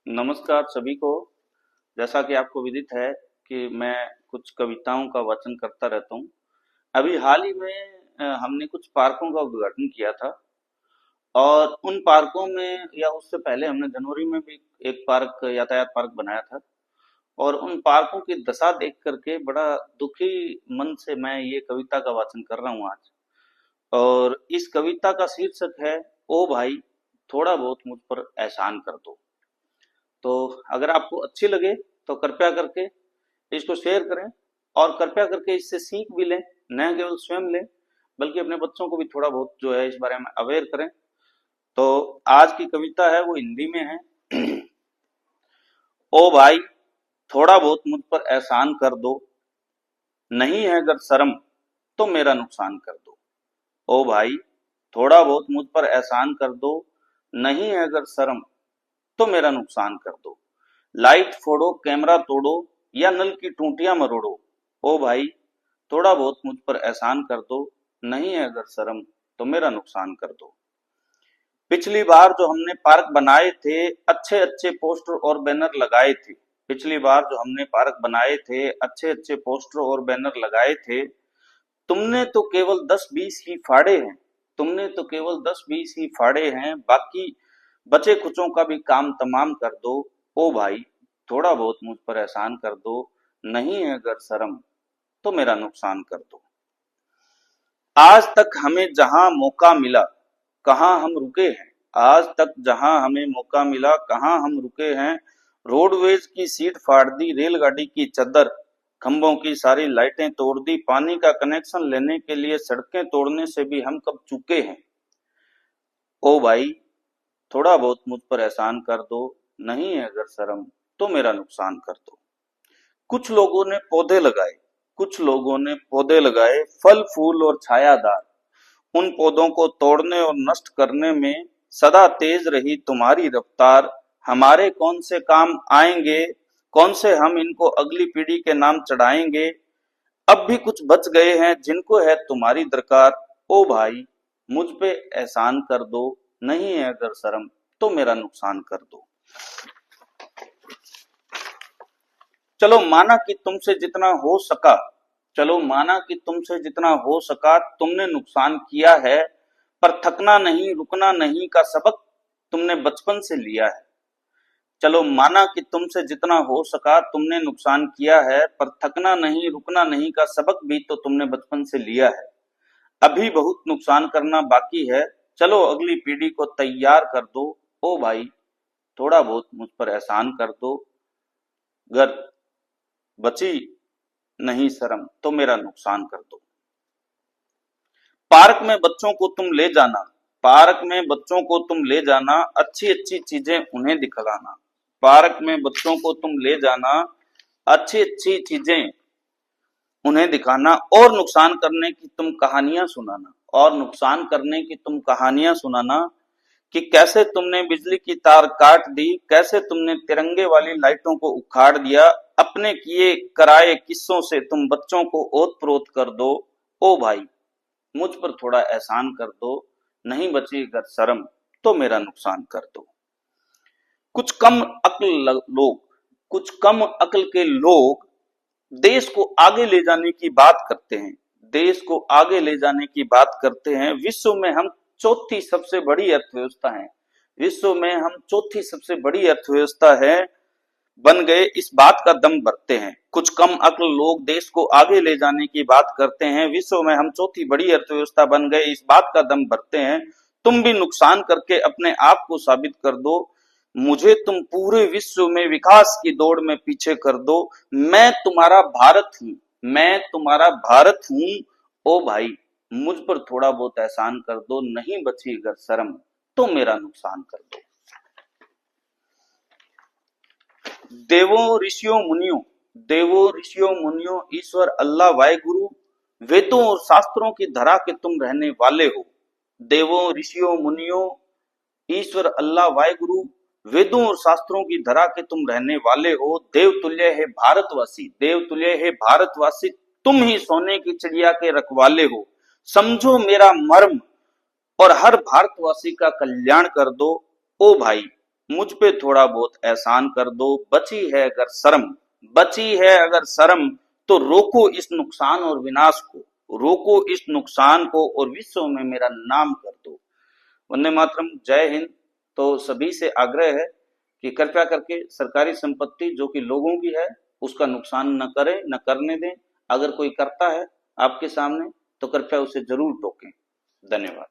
नमस्कार सभी को। जैसा कि आपको विदित है कि मैं कुछ कविताओं का वाचन करता रहता हूँ। अभी हाल ही में हमने कुछ पार्कों का उद्घाटन किया था और उन पार्कों में या उससे पहले हमने जनवरी में भी एक पार्क यातायात पार्क बनाया था। और उन पार्कों की दशा देख करके बड़ा दुखी मन से मैं ये कविता का वाचन कर रहा हूँ आज। और इस कविता का शीर्षक है, ओ भाई थोड़ा बहुत मुझ पर एहसान कर दो। तो अगर आपको अच्छी लगे तो कृपया करके इसको शेयर करें और कृपया करके इससे सीख भी लें, न केवल स्वयं लें बल्कि अपने बच्चों को भी थोड़ा बहुत जो है इस बारे में अवेयर करें। तो आज की कविता है वो हिंदी में है। ओ भाई थोड़ा बहुत मुझ पर एहसान कर दो, नहीं है अगर शर्म तो मेरा नुकसान कर दो। ओ भाई थोड़ा बहुत मुझ पर एहसान कर दो, नहीं है अगर शर्म तो मेरा नुकसान कर दो। लाइट फोड़ो कैमरा तोड़ो या नल की टूटियां मरोड़ो। ओ भाई थोड़ा बहुत मुझ पर एहसान कर दो, नहीं है अगर शर्म तो मेरा नुकसान कर दो। पिछली बार जो हमने पार्क बनाए थे, अच्छे अच्छे पोस्टर और बैनर लगाए थे। पिछली बार जो हमने पार्क बनाए थे, अच्छे अच्छे पोस्टर और बैनर लगाए थे, तुमने तो केवल 10-20 ही फाड़े हैं। तुमने तो केवल 10-20 ही फाड़े हैं, बाकी बचे कुचों का भी काम तमाम कर दो। ओ भाई थोड़ा बहुत मुझ पर एहसान कर दो, नहीं है अगर शर्म तो मेरा नुकसान कर दो। आज तक हमें जहां मौका मिला कहां हम रुके हैं। आज तक जहां हमें मौका मिला कहां हम रुके हैं। रोडवेज की सीट फाड़ दी, रेलगाड़ी की चद्दर, खंभों की सारी लाइटें तोड़ दी, पानी का कनेक्शन लेने के लिए सड़कें तोड़ने से भी हम कब चूके हैं। ओ भाई थोड़ा बहुत मुझ पर एहसान कर दो, नहीं है अगर शर्म तो मेरा नुकसान कर दो। कुछ लोगों ने पौधे लगाए, कुछ लोगों ने पौधे लगाए, फल फूल और छायादार। उन पौधों को तोड़ने और नष्ट करने में सदा तेज रही तुम्हारी रफ्तार। हमारे कौन से काम आएंगे, कौन से हम इनको अगली पीढ़ी के नाम चढ़ाएंगे। अब भी कुछ बच गए हैं जिनको है तुम्हारी दरकार। ओ भाई मुझ पे एहसान कर दो, नहीं है अगर शर्म तो मेरा नुकसान कर दो। चलो माना कि तुमसे जितना हो सका, चलो माना कि तुमसे जितना हो सका तुमने नुकसान किया है, पर थकना नहीं रुकना नहीं का सबक तुमने बचपन से लिया है। चलो माना कि तुमसे जितना हो सका तुमने नुकसान किया है, पर थकना नहीं रुकना नहीं का सबक भी तो तुमने बचपन से लिया है। अभी बहुत नुकसान करना बाकी है, चलो अगली पीढ़ी को तैयार कर दो। ओ भाई थोड़ा बहुत मुझ पर एहसान कर दो, अगर बची नहीं शर्म तो मेरा नुकसान कर दो। पार्क में बच्चों को तुम ले जाना, पार्क में बच्चों को तुम ले जाना, अच्छी अच्छी चीजें उन्हें दिखलाना। पार्क में बच्चों को तुम ले जाना, अच्छी अच्छी चीजें उन्हें दिखाना, और नुकसान करने की तुम कहानियां सुनाना, और नुकसान करने की तुम कहानियां सुनाना कि कैसे तुमने बिजली की तार काट दी, कैसे तुमने तिरंगे वाली लाइटों को उखाड़ दिया। अपने किए कराए किस्सों से तुम बच्चों को ओत प्रोत कर दो। ओ भाई मुझ पर थोड़ा एहसान कर दो, नहीं बची अगर शर्म तो मेरा नुकसान कर दो। कुछ कम अक्ल लोग, कुछ कम अक्ल के लोग देश को आगे ले जाने की बात करते हैं, देश को आगे ले जाने की बात करते हैं। विश्व में हम चौथी सबसे बड़ी अर्थव्यवस्था है, विश्व में हम चौथी सबसे बड़ी अर्थव्यवस्था है बन गए, इस बात का दम भरते हैं। कुछ कम अक्ल लोग देश को आगे ले जाने की बात करते हैं, विश्व में हम चौथी बड़ी अर्थव्यवस्था बन गए, इस बात का दम भरते हैं। तुम भी नुकसान करके अपने आप को साबित कर दो, मुझे तुम पूरे विश्व में विकास की दौड़ में पीछे कर दो। मैं तुम्हारा भारत हूं, मैं तुम्हारा भारत हूं। ओ भाई मुझ पर थोड़ा बहुत एहसान कर दो, नहीं बची अगर शर्म तो मेरा नुकसान कर दो। देवों ऋषियों मुनियों ईश्वर अल्लाह वाहेगुरु, वेदों और शास्त्रों की धरा के तुम रहने वाले हो। देवों ऋषियों मुनियों ईश्वर अल्लाह वाहेगुरु, वेदों और शास्त्रों की धरा के तुम रहने वाले हो। देवतुल्य है भारतवासी, देवतुल्य है भारतवासी, तुम ही सोने की चिड़िया के रखवाले हो। समझो मेरा मर्म और हर भारतवासी का कल्याण कर दो। ओ भाई मुझ पे थोड़ा बहुत एहसान कर दो, बची है अगर शर्म तो रोको इस नुकसान और विनाश को, रोको इस नुकसान को और विश्व में मेरा नाम कर दो। वंदे मातरम, जय हिंद। तो सभी से आग्रह है कि कृपया करके सरकारी संपत्ति जो कि लोगों की है उसका नुकसान न करें, न करने दें। अगर कोई करता है आपके सामने तो कृपया उसे जरूर टोकें। धन्यवाद।